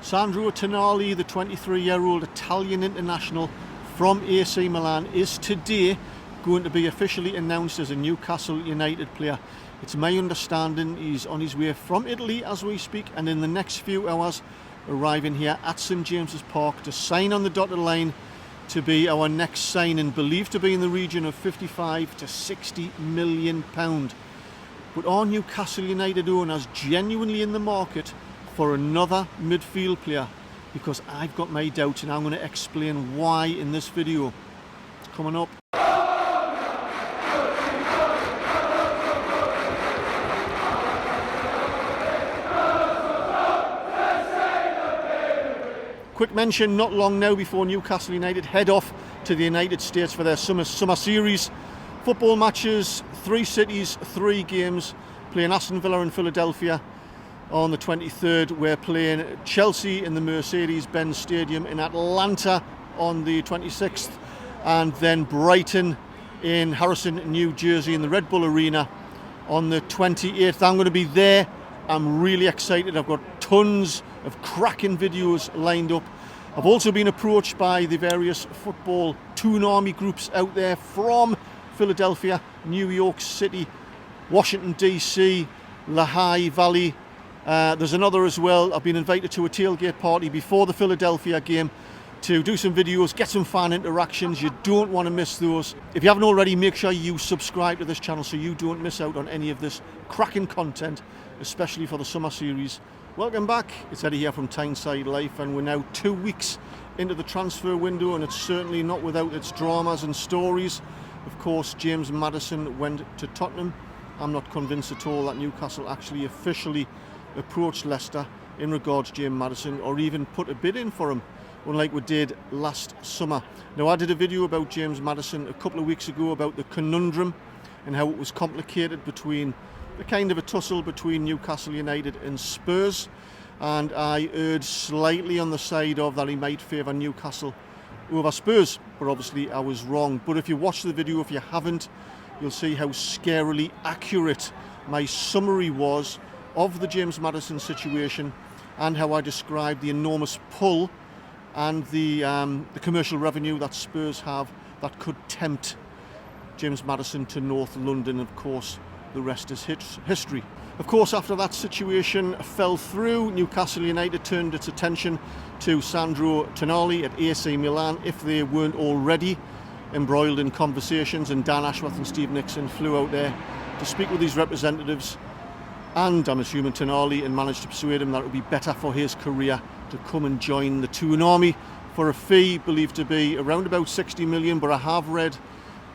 Sandro Tonali, the 23-year-old Italian international from AC Milan, is today going to be officially announced as a Newcastle United player. It's my understanding he's on his way from Italy as we speak, and in the next few hours arriving here at St James's Park to sign on the dotted line to be our next signing, believed to be in the region of 55 to 60 million pound. But are Newcastle United owners genuinely in the market for another midfield player? Because I've got my doubts, and I'm going to explain why in this video. It's coming up. Quick mention, not long now before Newcastle United head off to the United States for their summer series. Football matches, 3 cities, 3 games, playing Aston Villa in Philadelphia on the 23rd. We're playing Chelsea in the Mercedes-Benz Stadium in Atlanta on the 26th, and then Brighton in Harrison, New Jersey in the Red Bull Arena on the 28th. I'm going to be there. I'm really excited. I've got tons of cracking videos lined up. I've also been approached by the various football Tonali groups out there from Philadelphia, New York City, Washington DC, Lehigh Valley. There's another as well. I've been invited to a tailgate party before the Philadelphia game to do some videos, get some fan interactions. You don't want to miss those. If you haven't already, make sure you subscribe to this channel so you don't miss out on any of this cracking content, especially for the summer series. Welcome back. It's Eddie here from Tyneside Life, and we're now 2 weeks into the transfer window, and it's certainly not without its dramas and stories. Of course, James Maddison went to Tottenham. I'm not convinced at all that Newcastle actually officially approached Leicester in regards to James Maddison, or even put a bid in for him, unlike we did last summer. Now, I did a video about James Maddison a couple of weeks ago about the conundrum and how it was complicated between the kind of a tussle between Newcastle United and Spurs, and I erred slightly on the side of that he might favour Newcastle over Spurs, but obviously I was wrong. But if you watch the video, if you haven't, you'll see how scarily accurate my summary was of the James Maddison situation, and how I described the enormous pull and the commercial revenue that Spurs have that could tempt James Maddison to North London. Of course, the rest is history. Of course, after that situation fell through, Newcastle United turned its attention to Sandro Tonali at AC Milan, if they weren't already embroiled in conversations, and Dan Ashworth and Steve Nixon flew out there to speak with these representatives, and I'm assuming Tonali, and managed to persuade him that it would be better for his career to come and join the Toon Army for a fee believed to be around about 60 million, but I have read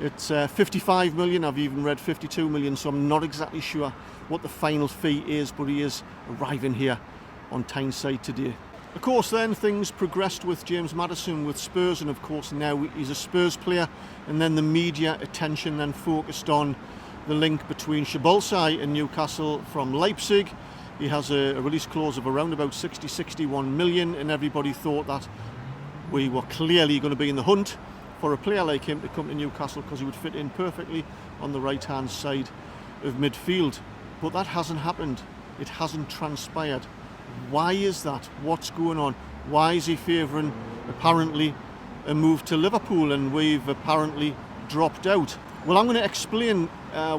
it's 55 million, I've even read 52 million, so I'm not exactly sure what the final fee is, but he is arriving here on Tyneside today. Of course, then things progressed with James Maddison with Spurs, and of course now he's a Spurs player, and then the media attention then focused on the link between Szoboszlai and Newcastle from Leipzig. He has a release clause of around about 60-61 million, and everybody thought that we were clearly going to be in the hunt for a player like him to come to Newcastle, because he would fit in perfectly on the right hand side of midfield. But that hasn't happened. It hasn't transpired. Why is that? What's going on? Why is he favouring apparently a move to Liverpool, and we've apparently dropped out? Well, I'm going to explain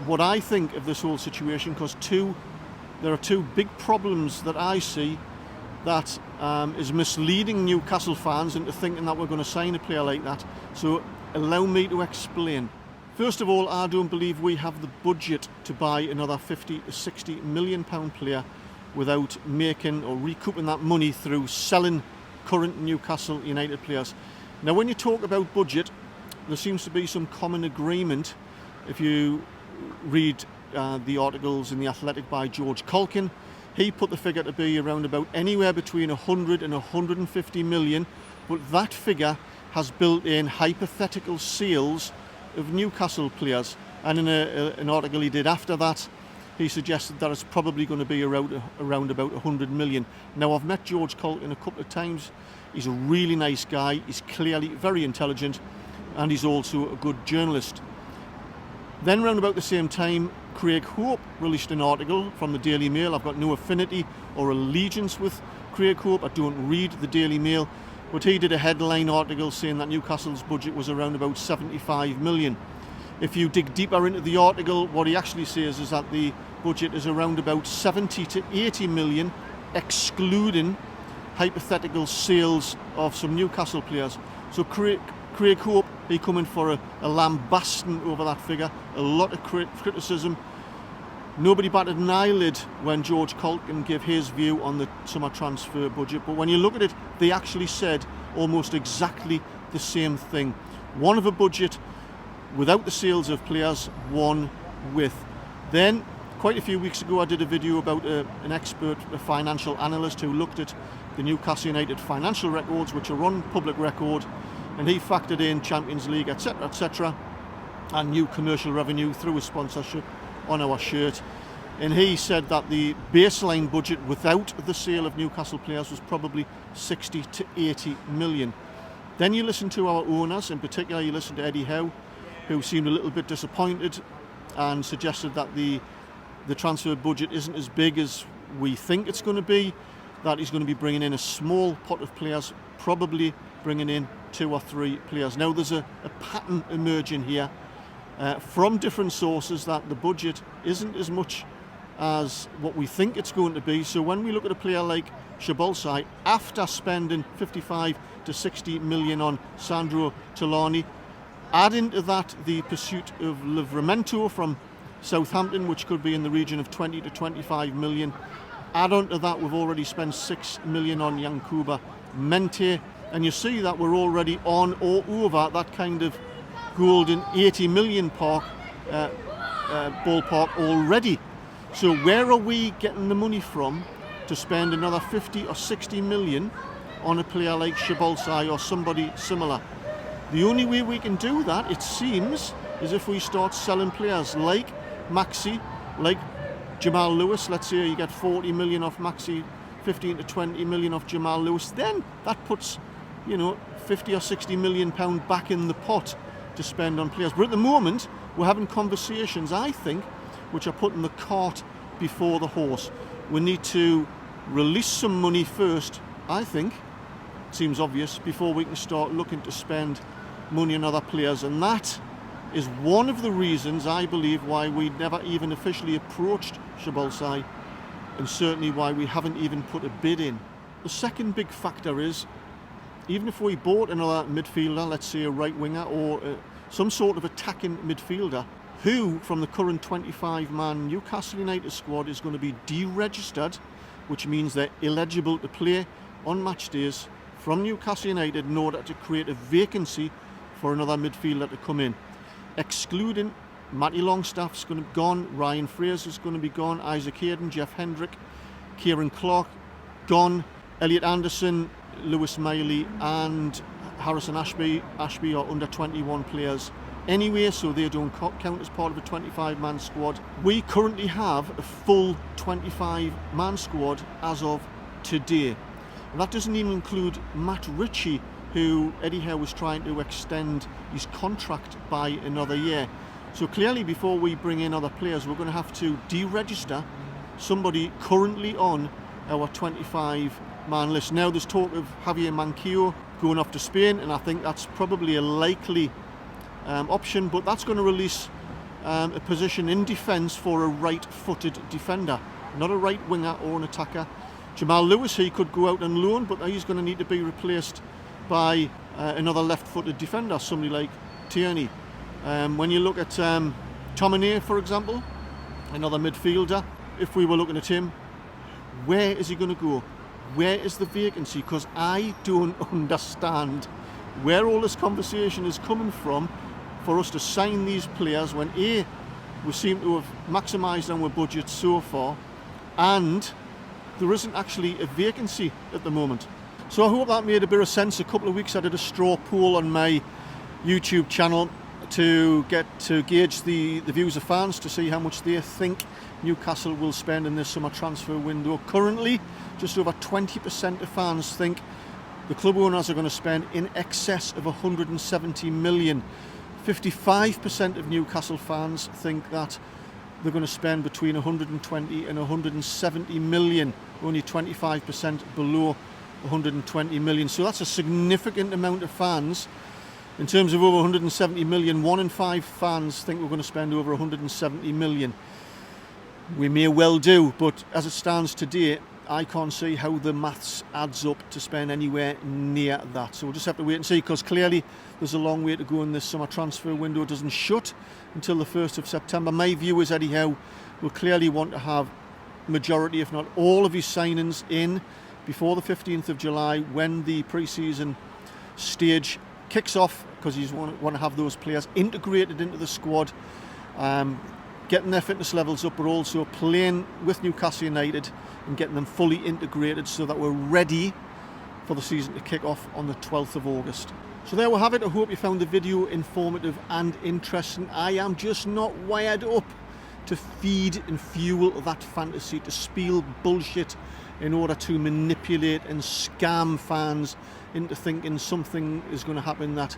what I think of this whole situation, because there are 2 big problems that I see that is misleading Newcastle fans into thinking that we're going to sign a player like that. So allow me to explain. First of all, I don't believe we have the budget to buy another 50 to 60 million pound player without making or recouping that money through selling current Newcastle United players. Now, when you talk about budget, there seems to be some common agreement. If you read the articles in The Athletic by George Culkin, he put the figure to be around about anywhere between 100 and 150 million, but that figure has built in hypothetical sales of Newcastle players. And in an article he did after that, he suggested that it's probably going to be around about 100 million. Now, I've met George Culkin a couple of times. He's a really nice guy. He's clearly very intelligent, and he's also a good journalist. Then around about the same time, Craig Hope released an article from the Daily Mail. I've got no affinity or allegiance with Craig Hope. I don't read the Daily Mail, but he did a headline article saying that Newcastle's budget was around about 75 million. If you dig deeper into the article, what he actually says is that the budget is around about 70 to 80 million, excluding hypothetical sales of some Newcastle players. So Craig Hope, he coming for a lambasting over that figure, a lot of criticism. Nobody batted an eyelid when George Colkin gave his view on the summer transfer budget, but when you look at it, they actually said almost exactly the same thing. One of a budget without the sales of players, one with. Then, quite a few weeks ago, I did a video about an expert, a financial analyst who looked at the Newcastle United financial records, which are on public record, and he factored in Champions League, etc., and new commercial revenue through a sponsorship on our shirt. And he said that the baseline budget without the sale of Newcastle players was probably 60 to 80 million. Then you listen to our owners, in particular you listen to Eddie Howe, who seemed a little bit disappointed and suggested that the transfer budget isn't as big as we think it's going to be, that he's going to be bringing in a small pot of players, probably bringing in 2 or 3 players. Now there's a pattern emerging here from different sources that the budget isn't as much as what we think it's going to be. So when we look at a player like Shabolsai, after spending 55 to 60 million on Sandro, Tonali, add into that the pursuit of Livramento from Southampton, which could be in the region of 20 to 25 million. Add on to that, we've already spent 6 million on Yankuba Mente, and you see that we're already on or over that kind of golden 80 million ballpark already. So where are we getting the money from to spend another 50 or 60 million on a player like Shabolsai or somebody similar? The only way we can do that, it seems, is if we start selling players like Maxi, like Jamal Lewis. Let's say you get 40 million off Maxi, 15 to 20 million off Jamal Lewis. Then that puts, 50 or 60 million pound back in the pot to spend on players. But at the moment, we're having conversations, I think, which are putting the cart before the horse. We need to release some money first, I think, seems obvious, before we can start looking to spend money on other players. And that is one of the reasons, I believe, why we never even officially approached Shabolsai, and certainly why we haven't even put a bid in. The second big factor is, even if we bought another midfielder, let's say a right winger or some sort of attacking midfielder, who from the current 25-man Newcastle United squad is going to be deregistered, which means they're illegible to play on match days from Newcastle United in order to create a vacancy for another midfielder to come in. Excluding Matty Longstaff's going to be gone, Ryan Fraser's going to be gone, Isaac Hayden, Jeff Hendrick, Kieran Clark gone, Elliot Anderson, Lewis Miley and Harrison Ashby are under 21 players anyway, so they don't count as part of a 25-man squad. We currently have a full 25-man squad as of today. And that doesn't even include Matt Ritchie, who Eddie Howe was trying to extend his contract by another year. So clearly, before we bring in other players, we're going to have to deregister somebody currently on our 25-man list. Now there's talk of Javier Manquillo going off to Spain, and I think that's probably a likely option, but that's going to release a position in defence for a right-footed defender, not a right winger or an attacker. Jamal Lewis, he could go out on loan, but he's going to need to be replaced by another left-footed defender, somebody like Tierney. When you look at Tomine, for example, another midfielder, if we were looking at him, where is he going to go? Where is the vacancy? Because I don't understand where all this conversation is coming from for us to sign these players when A, we seem to have maximised our budget so far, and there isn't actually a vacancy at the moment. So I hope that made a bit of sense. A couple of weeks I did a straw poll on my YouTube channel to gauge the views of fans, to see how much they think Newcastle will spend in this summer transfer window. Currently, just over 20% of fans think the club owners are going to spend in excess of 170 million. 55% of Newcastle fans think that they're going to spend between 120 and 170 million, only 25% below 120 million. So that's a significant amount of fans. In terms of over 170 million, 1 in 5 fans think we're going to spend over 170 million. We may well do, but as it stands today, I can't see how the maths adds up to spend anywhere near that. So we'll just have to wait and see, because clearly there's a long way to go in this summer transfer window. It doesn't shut until the 1st of September. My view is Eddie Howe will clearly want to have majority, if not all, of his signings in before the 15th of July when the pre-season stage kicks off, because he's want to have those players integrated into the squad, getting their fitness levels up, but also playing with Newcastle United and getting them fully integrated so that we're ready for the season to kick off on the 12th of August. So there we have it. I hope you found the video informative and interesting. I am just not wired up to feed and fuel that fantasy, to spiel bullshit in order to manipulate and scam fans into thinking something is going to happen that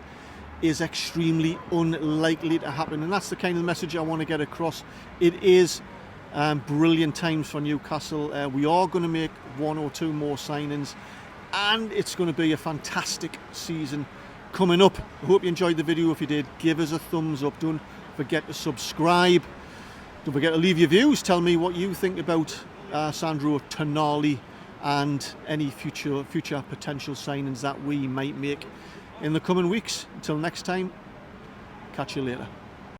is extremely unlikely to happen. And that's the kind of message I want to get across. It is brilliant times for Newcastle. We are going to make 1 or 2 more signings, and it's going to be a fantastic season coming up. I hope you enjoyed the video. If you did, give us a thumbs up. Don't forget to subscribe. Don't forget to leave your views. Tell me what you think about Sandro, Tonali, and any future potential signings that we might make in the coming weeks. Until next time, catch you later.